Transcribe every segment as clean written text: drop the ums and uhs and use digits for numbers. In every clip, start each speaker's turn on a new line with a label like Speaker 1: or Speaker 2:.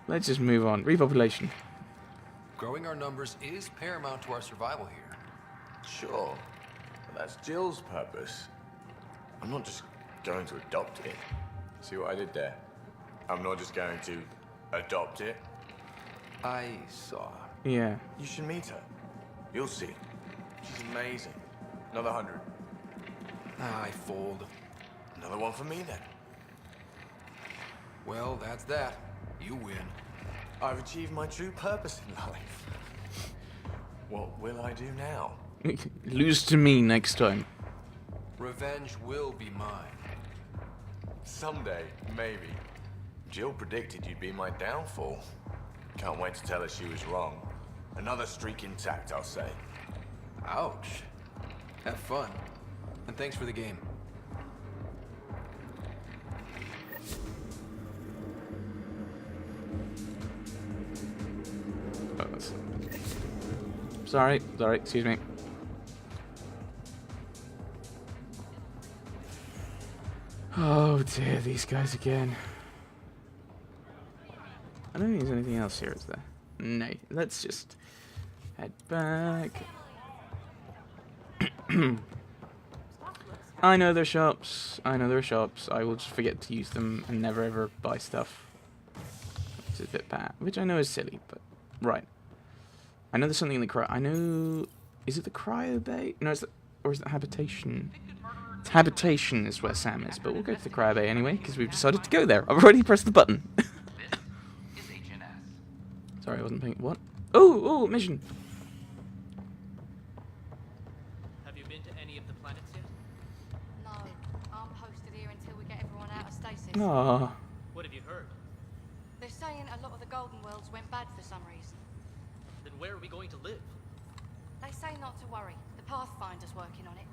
Speaker 1: Let's just move on. Repopulation.
Speaker 2: Growing our numbers is paramount to our survival here.
Speaker 3: Sure, but that's Jill's purpose. I'm not just going to adopt it. See what I did there? I'm not just going to adopt it.
Speaker 2: I saw.
Speaker 1: Yeah.
Speaker 3: You should meet her. You'll see. She's amazing. Another 100.
Speaker 2: I fold.
Speaker 3: Another one for me then.
Speaker 2: Well, that's that. You win.
Speaker 3: I've achieved my true purpose in life. What will I do now?
Speaker 1: Lose to me next time.
Speaker 2: Revenge will be mine.
Speaker 3: Someday, maybe. Jill predicted you'd be my downfall. Can't wait to tell her she was wrong. Another streak intact, I'll say.
Speaker 2: Ouch. Have fun. And thanks for the game.
Speaker 1: Oh, sorry, excuse me. Oh dear, these guys again. I don't think there's anything else here, is there? No, let's just head back. I know there are shops. I will just forget to use them and never ever buy stuff. Which is a bit bad. Which I know is silly, but right. I know there's something in the cryo. I know. Is it the cryo bay? No, or is it habitation? It's habitation is where Sam is, but we'll go to the cryo bay anyway because we've decided to go there. I've already pressed the button. Sorry, I wasn't paying. What? Oh, mission.
Speaker 4: Have you been to any of the planets yet?
Speaker 5: No, I'm posted here until we get everyone out of stasis.
Speaker 1: Aww.
Speaker 4: What have you heard?
Speaker 5: They're saying a lot of the Golden Worlds went bad for some reason.
Speaker 4: Then where are we going to live?
Speaker 5: They say not to worry. The Pathfinder's working on it.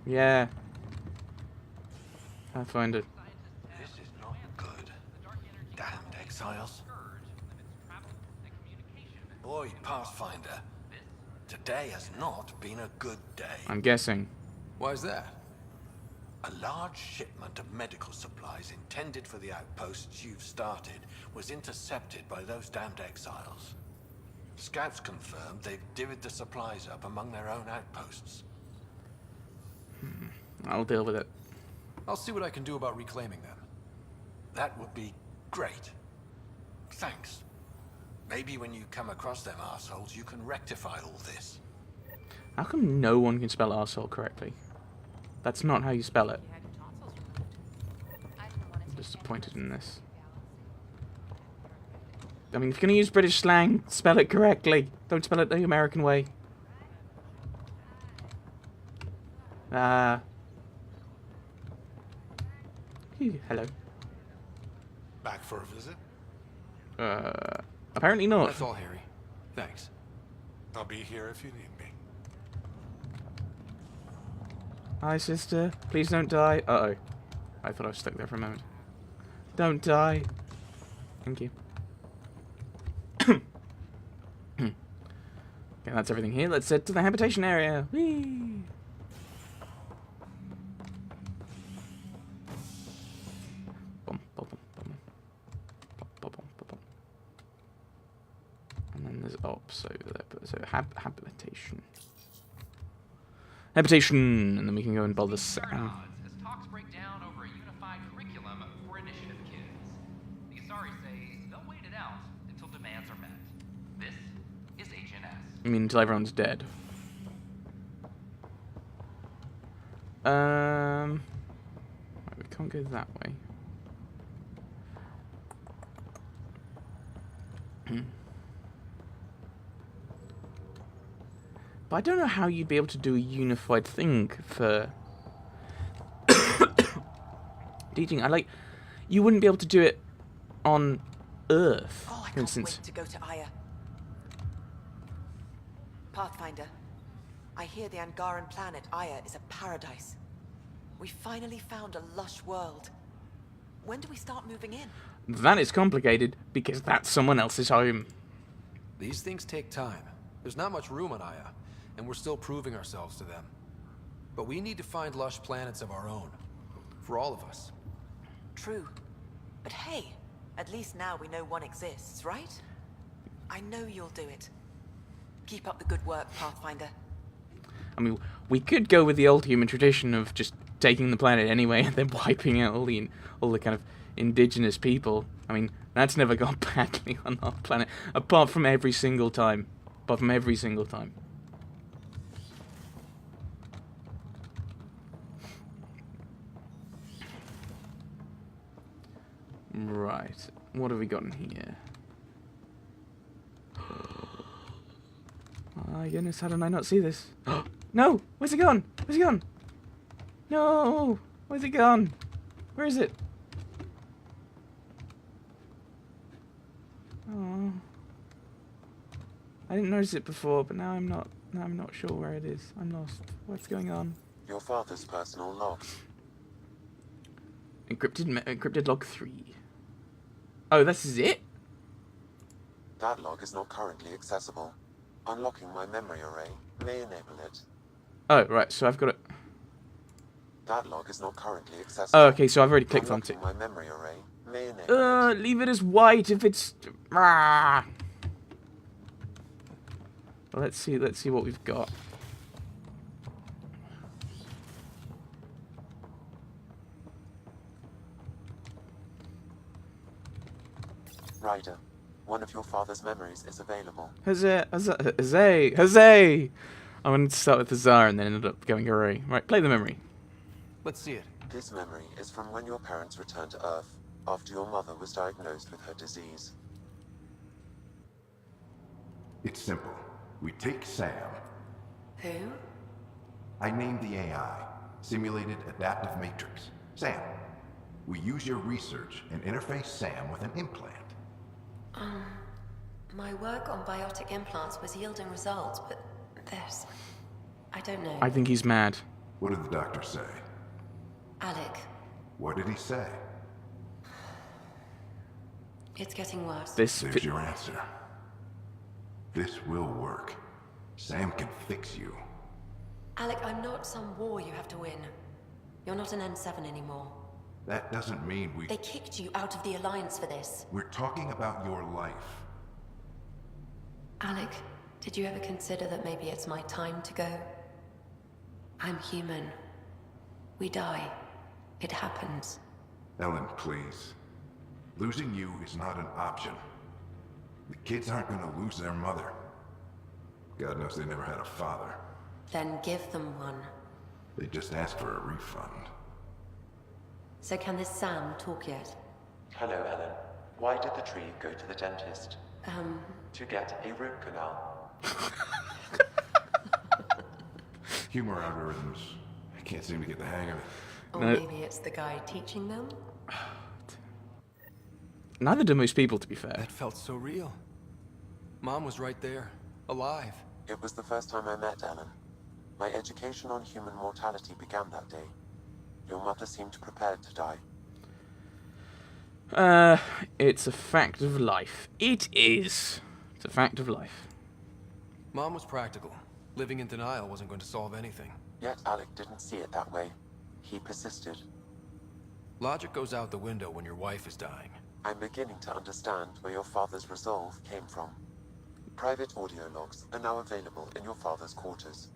Speaker 1: Yeah. I find it.
Speaker 3: This is not good. Damned exiles. Boy, Pathfinder. Today has not been a good day.
Speaker 1: I'm guessing.
Speaker 2: Why is that?
Speaker 3: A large shipment of medical supplies intended for the outposts you've started was intercepted by those damned exiles. Scouts confirmed they've divvied the supplies up among their own outposts.
Speaker 1: I'll deal with it.
Speaker 2: I'll see what I can do about reclaiming them.
Speaker 3: That would be great. Thanks. Maybe when you come across them assholes, you can rectify all this.
Speaker 1: How come no one can spell arsehole correctly? That's not how you spell it. I'm disappointed in this. I mean, if you're going to use British slang, spell it correctly. Don't spell it the American way. Hello.
Speaker 6: Back for a visit?
Speaker 1: Apparently not.
Speaker 2: That's all, Harry. Thanks.
Speaker 6: I'll be here if you need me.
Speaker 1: Hi, sister. Please don't die. Uh-oh. I thought I was stuck there for a moment. Don't die. Thank you. Okay, that's everything here. Let's head to the habitation area. Whee! Bum, bum, bum, bum. Bum, bum, bum, bum, bum. And then there's ops over there. So habitation. Habitation, and then we can go and bother Sam.
Speaker 7: As talks break down over a unified curriculum for initiative kids. The Asari say they'll wait it out until demands are met. This is HNS.
Speaker 1: I mean, until everyone's dead. Right, we can't go that way. But I don't know how you'd be able to do a unified thing for teaching. You wouldn't be able to do it on Earth,
Speaker 8: Oh, I
Speaker 1: for
Speaker 8: can't
Speaker 1: instance.
Speaker 8: wait to go to Aya. Pathfinder, I hear the Angaran planet Aya is a paradise. We finally found a lush world. When do we start moving in?
Speaker 1: That is complicated, because that's someone else's home.
Speaker 2: These things take time. There's not much room on Aya, and we're still proving ourselves to them. But we need to find lush planets of our own. For all of us.
Speaker 8: True. But hey, At least now we know one exists, right? I know you'll do it. Keep up the good work, Pathfinder.
Speaker 1: I mean, we could go with the old human tradition of just taking the planet anyway and then wiping out all the kind of indigenous people. I mean, that's never gone badly on our planet, apart from every single time. Right, what have we got in here? My goodness, how did I not see this? No! Where's it gone? Where's it gone? No! Where's it gone? Where is it? Oh. I didn't notice it before, but now I'm not sure where it is. I'm lost. What's going on?
Speaker 9: Your father's personal logs.
Speaker 1: Encrypted log 3. Oh, this is it?
Speaker 9: That log is not currently accessible. Unlocking my memory array may enable it.
Speaker 1: Oh, right, so I've got it.
Speaker 9: That log is not currently accessible.
Speaker 1: Oh, okay, so I've already clicked onto it.
Speaker 9: Unlocking my memory array may enable it.
Speaker 1: Leave it as white if it's... Well, let's see what we've got.
Speaker 9: Ryder, one of your father's memories is available.
Speaker 1: Jose! I wanted to start with Hazar and then ended up going Hooray. Right, play the memory.
Speaker 2: Let's see it.
Speaker 9: This memory is from when your parents returned to Earth after your mother was diagnosed with her disease.
Speaker 10: It's simple. We take Sam.
Speaker 8: Who?
Speaker 10: I named the AI, Simulated Adaptive Matrix. Sam. We use your research and interface Sam with an implant.
Speaker 11: My work on biotic implants was yielding results, but this... I don't know.
Speaker 1: I think he's mad.
Speaker 10: What did the doctor say?
Speaker 11: Alec,
Speaker 10: What did he say?
Speaker 11: it's getting worse.
Speaker 1: There's
Speaker 10: your answer. This will work. Sam can fix you.
Speaker 11: Alec, I'm not some war you have to win. You're not an N7 anymore.
Speaker 10: That doesn't mean we...
Speaker 11: They kicked you out of the Alliance for this.
Speaker 10: We're talking about your life.
Speaker 11: Alec, did you ever consider that maybe it's my time to go? I'm human. We die. It happens.
Speaker 10: Ellen, please. Losing you is not an option. The kids aren't gonna lose their mother. God knows they never had a father.
Speaker 11: Then give them one.
Speaker 10: They just asked for a refund.
Speaker 11: So can this Sam talk yet?
Speaker 9: Hello, Ellen. Why did the tree go to the dentist? To get a root canal.
Speaker 10: Humor algorithms. I can't seem to get the hang of it.
Speaker 11: Or maybe it's the guy teaching them?
Speaker 1: Neither do most people, to be fair.
Speaker 2: That felt so real. Mom was right there, alive.
Speaker 9: It was the first time I met Ellen. My education on human mortality began that day. Your mother seemed prepared to die.
Speaker 1: It's a fact of life. It is. It's a fact of life.
Speaker 2: Mom was practical. Living in denial wasn't going to solve anything.
Speaker 9: Yet Alec didn't see it that way. He persisted.
Speaker 2: Logic goes out the window when your wife is dying.
Speaker 9: I'm beginning to understand where your father's resolve came from. Private audio logs are now available in your father's quarters.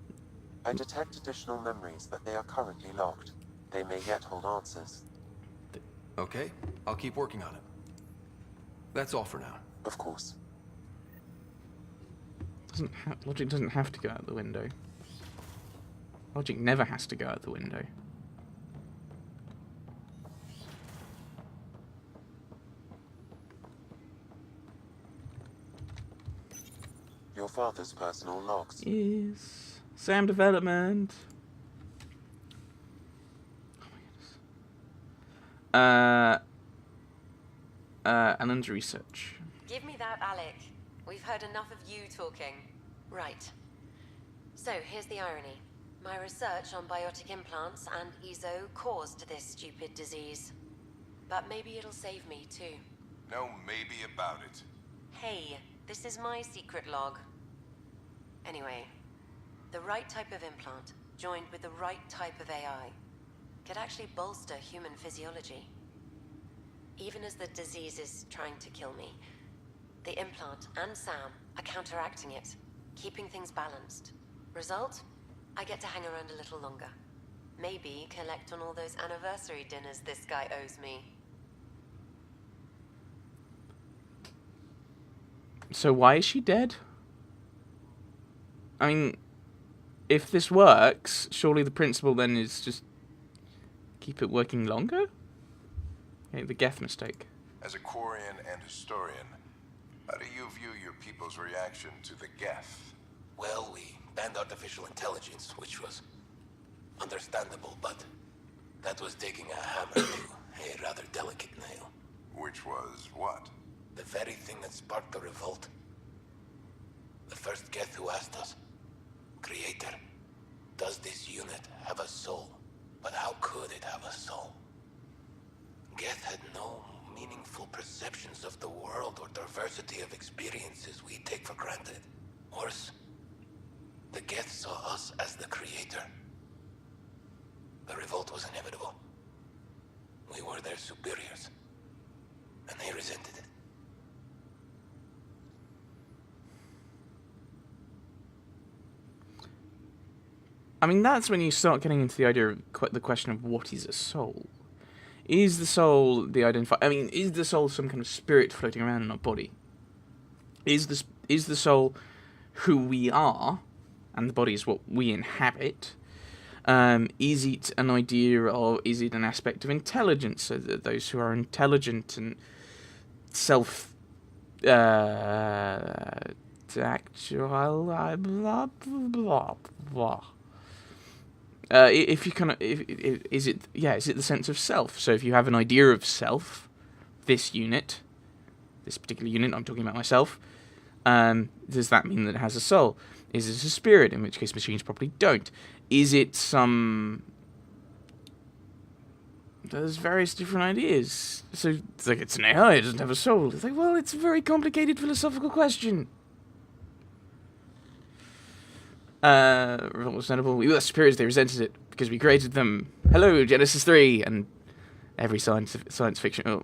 Speaker 9: I detect additional memories, but they are currently locked. They may yet hold answers.
Speaker 2: Okay, I'll keep working on it. That's all for now.
Speaker 9: Of course.
Speaker 1: Logic doesn't have to go out the window. Logic never has to go out the window.
Speaker 9: Your father's personal logs.
Speaker 1: Yes. Sam development. Oh my goodness. Alan's research.
Speaker 11: Give me that, Alec. We've heard enough of you talking. Right. So, here's the irony. My research on biotic implants and EZO caused this stupid disease. But maybe it'll save me, too.
Speaker 6: No maybe about it.
Speaker 11: Hey, this is my secret log. Anyway, the right type of implant, joined with the right type of AI, could actually bolster human physiology. even as the disease is trying to kill me, the implant and Sam are counteracting it, keeping things balanced. Result? I get to hang around a little longer. Maybe collect on all those anniversary dinners this guy owes me.
Speaker 1: So why is she dead? I mean, if this works, surely the principle then is just keep it working longer? Okay, the Geth mistake.
Speaker 6: As a Quarian and historian, how do you view your people's reaction to the Geth?
Speaker 12: Well, we banned artificial intelligence, which was understandable, but that was taking a hammer to a rather delicate nail.
Speaker 6: Which was what?
Speaker 12: The very thing that sparked the revolt. The first Geth who asked us, Creator, does this unit have a soul? But how could it have a soul? Geth had no meaningful perceptions of the world or diversity of experiences we take for granted. Worse, the Geth saw us as the Creator. The revolt was inevitable. We were their superiors, and they resented it.
Speaker 1: I mean, that's when you start getting into the idea of the question of what is a soul. Is the soul is the soul some kind of spirit floating around in our body? Is the soul who we are, and the body is what we inhabit? Is it an idea of, is it an aspect of intelligence, so that those who are intelligent and actual, blah, blah, blah. If you kind of, is it the sense of self? So if you have an idea of self, this particular unit, I'm talking about myself, does that mean that it has a soul? Is it a spirit? In which case machines probably don't. Is it some... There's various different ideas. So it's like, it's an AI, it doesn't have a soul. It's like, well, it's a very complicated philosophical question. Revolt was notable. We were superiors, they resented it because we created them. Hello, Genesis 3, and every science fiction,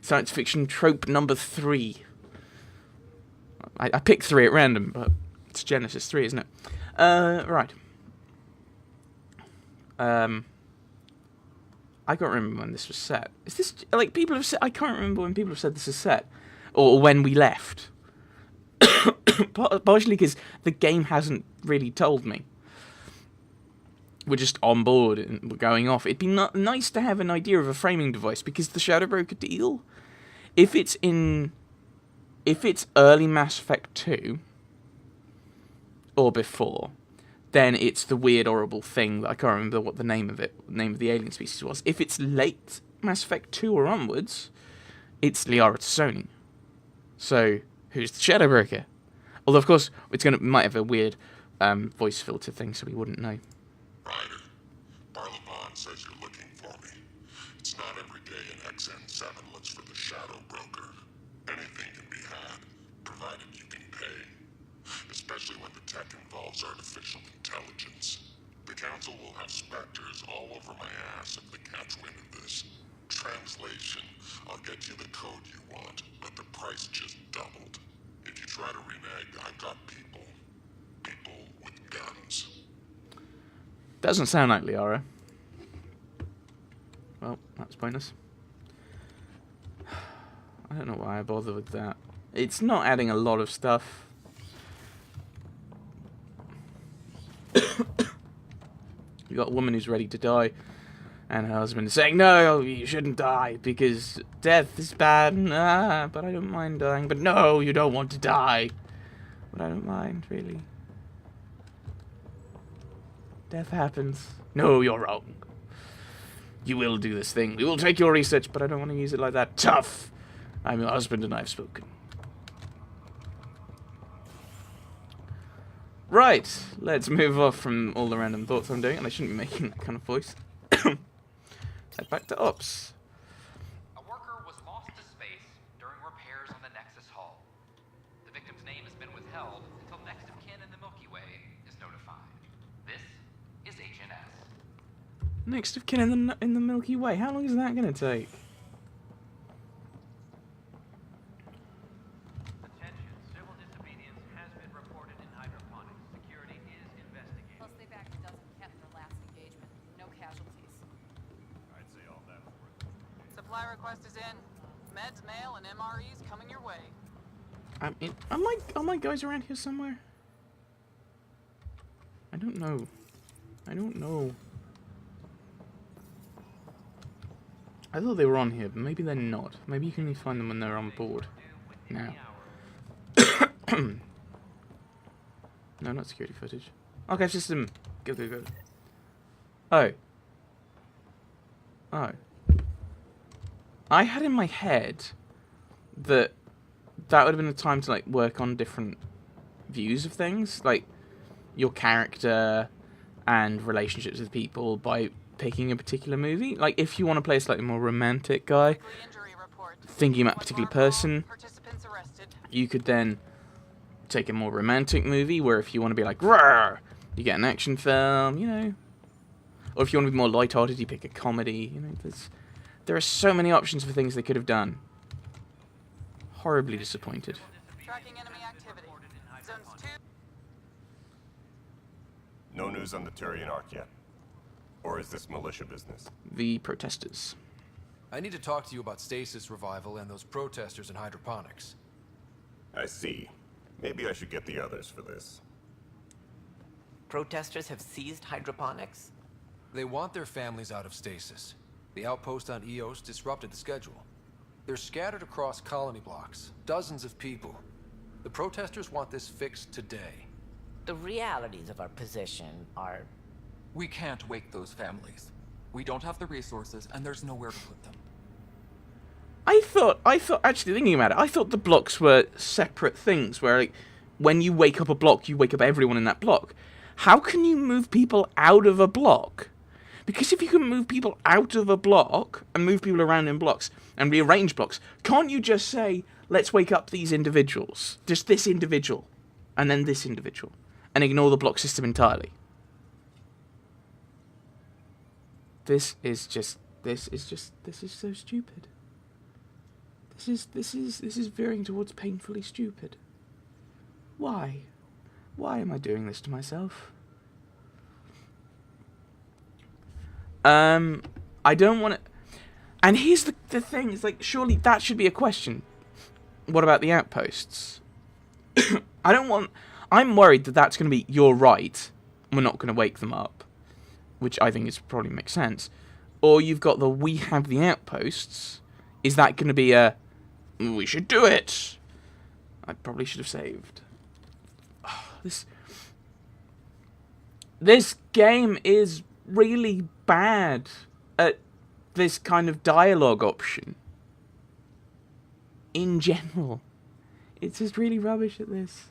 Speaker 1: science fiction trope number 3. I picked 3 at random, but it's Genesis 3, isn't it? Right. I can't remember when this was set. Is this, like, people have said, I can't remember when people have said this is set, or when we left. Partially because the game hasn't really told me. We're just on board and we're going off. It'd be nice to have an idea of a framing device, because the Shadow Broker deal, if it's early Mass Effect 2 or before, then it's the weird, horrible thing that I can't remember what the name of the alien species was. If it's late Mass Effect 2 or onwards, it's Liara T'Soni. So, who's the Shadow Broker? Although, of course, might have a weird voice filter thing, so we wouldn't know.
Speaker 13: Ryder, Barlabon says you're looking for me. It's not every day an XN7 looks for the Shadow Broker. Anything can be had, provided you can pay. Especially when the tech involves artificial intelligence. The Council will have specters all over my ass if they catch wind of this. Translation, I'll get you the code you want, but the price just doubled. If you try to renege, I've got people with guns.
Speaker 1: Doesn't sound like Liara. Well, that's pointless. I don't know why I bother with that. It's not adding a lot of stuff. You got a woman who's ready to die, and her husband is saying, no, you shouldn't die, because death is bad, but I don't mind dying. But no, you don't want to die. But I don't mind, really. Death happens. No, you're wrong. You will do this thing. We will take your research, but I don't want to use it like that. Tough. I'm your husband and I've spoken. Right, let's move off from all the random thoughts I'm doing, and I shouldn't be making that kind of voice. Head back to ops.
Speaker 7: A worker was lost to space during repairs on the Nexus Hull. The victim's name has been withheld until next of kin in the Milky Way is notified. This is Agent S.
Speaker 1: Next of kin in the Milky Way. How long is that going to take?
Speaker 14: Supply request is in. Meds, mail, and MREs coming your way.
Speaker 1: Are my guys around here somewhere? I don't know. I don't know. I thought they were on here, but maybe they're not. Maybe you can only find them when they're on board. Now. No, not security footage. Okay, system. Go, go, go. Oh. Oh. I had in my head that would have been the time to, like, work on different views of things. Like, your character and relationships with people by picking a particular movie. Like, if you want to play a slightly more romantic guy, thinking about a particular person, you could then take a more romantic movie, where if you want to be like, rawr, you get an action film, you know. Or if you want to be more lighthearted, you pick a comedy, you know. There are so many options for things they could have done. Horribly disappointed.
Speaker 14: Tracking enemy activity. Zones 2.
Speaker 15: No news on the Turian Ark yet. Or is this militia business?
Speaker 1: The protesters.
Speaker 2: I need to talk to you about stasis revival and those protesters in hydroponics.
Speaker 15: I see. Maybe I should get the others for this.
Speaker 16: Protesters have seized hydroponics?
Speaker 2: They want their families out of stasis. The outpost on Eos disrupted the schedule. They're scattered across colony blocks, dozens of people. The protesters want this fixed today.
Speaker 16: The realities of our position are...
Speaker 17: We can't wake those families. We don't have the resources, and there's nowhere to put them.
Speaker 1: I thought, actually thinking about it, I thought the blocks were separate things, where, like, when you wake up a block, you wake up everyone in that block. How can you move people out of a block? Because if you can move people out of a block, and move people around in blocks, and rearrange blocks, can't you just say, let's wake up these individuals? Just this individual, and then this individual, and ignore the block system entirely? This is so stupid. This is veering towards painfully stupid. Why? Why am I doing this to myself? I don't want to... And here's the thing, it's like, surely that should be a question. What about the outposts? I'm worried that that's going to be, you're right, we're not going to wake them up. Which I think probably makes sense. Or you've got the, we have the outposts. Is that going to be a, we should do it? I probably should have saved. Oh, this game is really bad at this kind of dialogue option. In general. It's just really rubbish at this.